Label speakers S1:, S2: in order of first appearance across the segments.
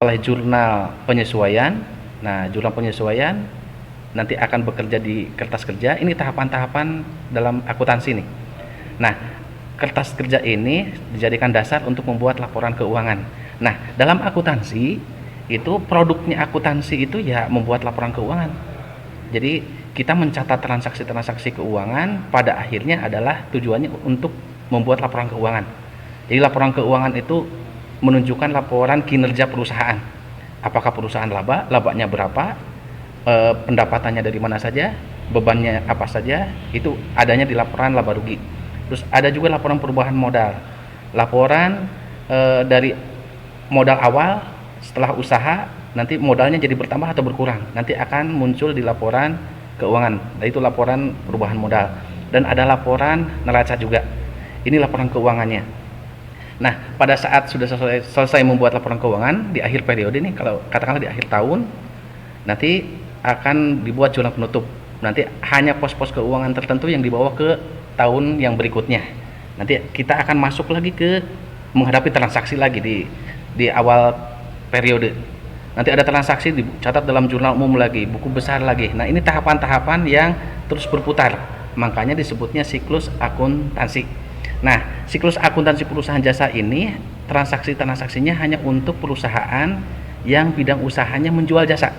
S1: Oleh jurnal penyesuaian. Nah, jurnal penyesuaian nanti akan bekerja di kertas kerja. Ini tahapan-tahapan dalam akuntansi nih. Nah, kertas kerja ini dijadikan dasar untuk membuat laporan keuangan. Nah, dalam akuntansi itu produknya akuntansi itu ya membuat laporan keuangan. Jadi kita mencatat transaksi-transaksi keuangan, pada akhirnya adalah tujuannya untuk membuat laporan keuangan. Jadi laporan keuangan itu menunjukkan laporan kinerja perusahaan. Apakah perusahaan laba, labanya berapa, pendapatannya dari mana saja, bebannya apa saja, itu adanya di laporan laba rugi. Terus ada juga laporan perubahan modal. Laporan dari modal awal setelah usaha, nanti modalnya jadi bertambah atau berkurang. Nanti akan muncul di laporan keuangan. Nah, itu laporan perubahan modal. Dan ada laporan neraca juga. Ini laporan keuangannya. Nah, pada saat sudah selesai membuat laporan keuangan di akhir periode nih, kalau katakanlah di akhir tahun, nanti akan dibuat jurnal penutup. Nanti hanya pos-pos keuangan tertentu yang dibawa ke tahun yang berikutnya. Nanti kita akan masuk lagi ke menghadapi transaksi lagi di awal periode. Nanti ada transaksi dicatat dalam jurnal umum lagi, buku besar lagi. Nah, ini tahapan-tahapan yang terus berputar. Makanya disebutnya siklus akuntansi. Nah, siklus akuntansi perusahaan jasa ini transaksi-transaksinya hanya untuk perusahaan yang bidang usahanya menjual jasa,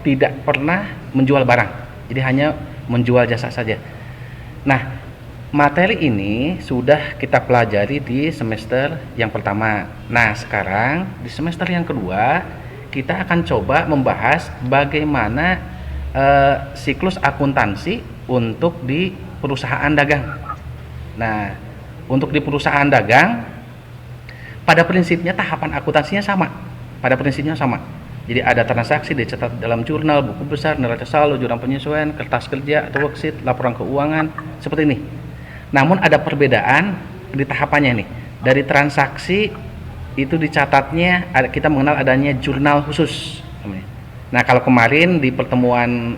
S1: tidak pernah menjual barang, jadi hanya menjual jasa saja. Nah, materi ini sudah kita pelajari di semester yang pertama. Nah, sekarang di semester yang kedua kita akan coba membahas bagaimana siklus akuntansi untuk di perusahaan dagang. Nah, untuk di perusahaan dagang, pada prinsipnya tahapan akuntansinya sama. Pada prinsipnya sama. Jadi ada transaksi dicatat dalam jurnal, buku besar, neraca saldo, jurnal penyesuaian, kertas kerja atau worksheet, laporan keuangan, seperti ini. Namun ada perbedaan di tahapannya nih. Dari transaksi itu dicatatnya, kita mengenal adanya jurnal khusus. Nah, kalau kemarin di pertemuan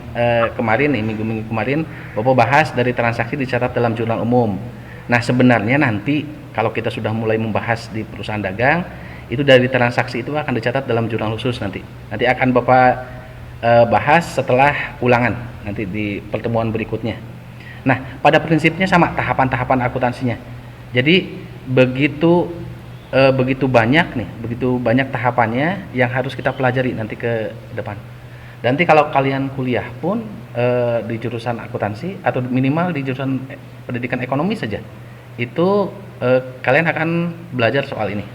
S1: kemarin nih, minggu-minggu kemarin, Bapak bahas dari transaksi dicatat dalam jurnal umum. Nah, sebenarnya nanti kalau kita sudah mulai membahas di perusahaan dagang, itu dari transaksi itu akan dicatat dalam jurnal khusus nanti. Nanti akan Bapak bahas setelah ulangan nanti di pertemuan berikutnya. Nah, pada prinsipnya sama tahapan-tahapan akuntansinya. Jadi begitu banyak tahapannya yang harus kita pelajari nanti ke depan. Nanti kalau kalian kuliah pun di jurusan akuntansi atau minimal di jurusan pendidikan ekonomi saja, itu kalian akan belajar soal ini.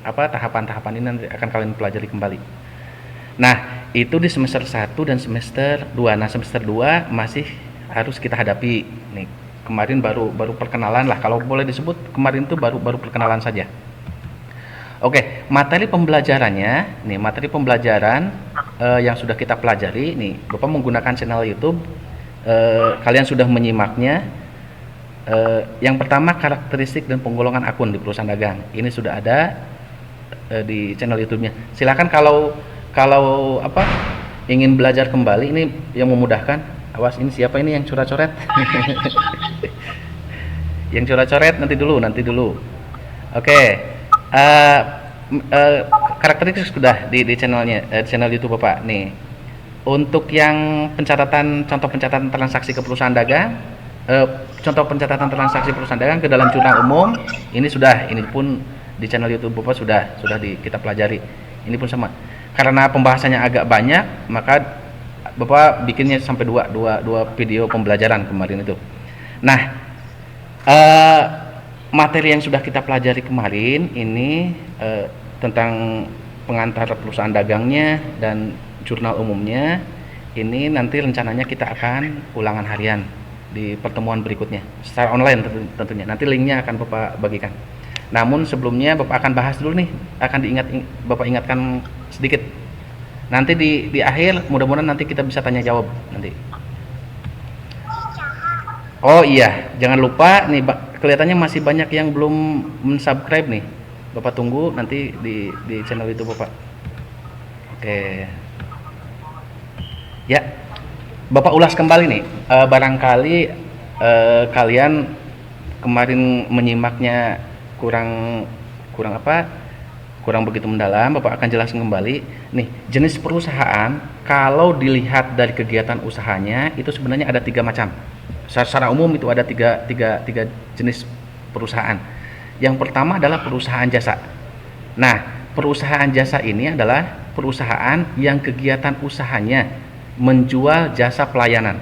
S1: Tahapan-tahapan ini nanti akan kalian pelajari kembali. Nah, itu di semester 1 dan semester 2. Nah, semester 2 masih harus kita hadapi. Nih, kemarin baru perkenalan lah, kalau boleh disebut kemarin itu baru perkenalan saja. Oke, materi pembelajarannya, nih materi pembelajaran yang sudah kita pelajari, nih Bapak menggunakan channel YouTube, kalian sudah menyimaknya. Yang pertama, karakteristik dan penggolongan akun di perusahaan dagang, ini sudah ada di channel YouTube-nya. Silakan kalau ingin belajar kembali, ini yang memudahkan. Awas, ini siapa ini yang coret-coret? Yang coret-coret nanti dulu. Oke. Karakteristik sudah di channel YouTube Bapak nih. Untuk yang contoh pencatatan transaksi ke perusahaan dagang, contoh pencatatan transaksi perusahaan dagang ke dalam jurnal umum, ini pun di channel YouTube Bapak sudah kita pelajari. Ini pun sama. Karena pembahasannya agak banyak, maka Bapak bikinnya sampai dua video pembelajaran kemarin itu. Nah, materi yang sudah kita pelajari kemarin ini tentang pengantar perusahaan dagangnya dan jurnal umumnya, ini nanti rencananya kita akan ulangan harian. di pertemuan berikutnya secara online tentunya. Nanti linknya akan Bapak bagikan. Namun sebelumnya Bapak akan bahas dulu nih, akan Bapak ingatkan sedikit. Nanti di akhir mudah-mudahan nanti kita bisa tanya jawab nanti. Oh iya, jangan lupa nih, kelihatannya masih banyak yang belum mensubscribe nih. Bapak tunggu nanti di channel itu Bapak. Oke. Ya, Bapak ulas kembali nih. Barangkali kalian kemarin menyimaknya kurang begitu mendalam. Bapak akan jelaskan kembali. Nih, jenis perusahaan kalau dilihat dari kegiatan usahanya itu sebenarnya ada 3 macam. Secara umum itu ada tiga jenis perusahaan. Yang pertama adalah perusahaan jasa. Nah, perusahaan jasa ini adalah perusahaan yang kegiatan usahanya menjual jasa pelayanan.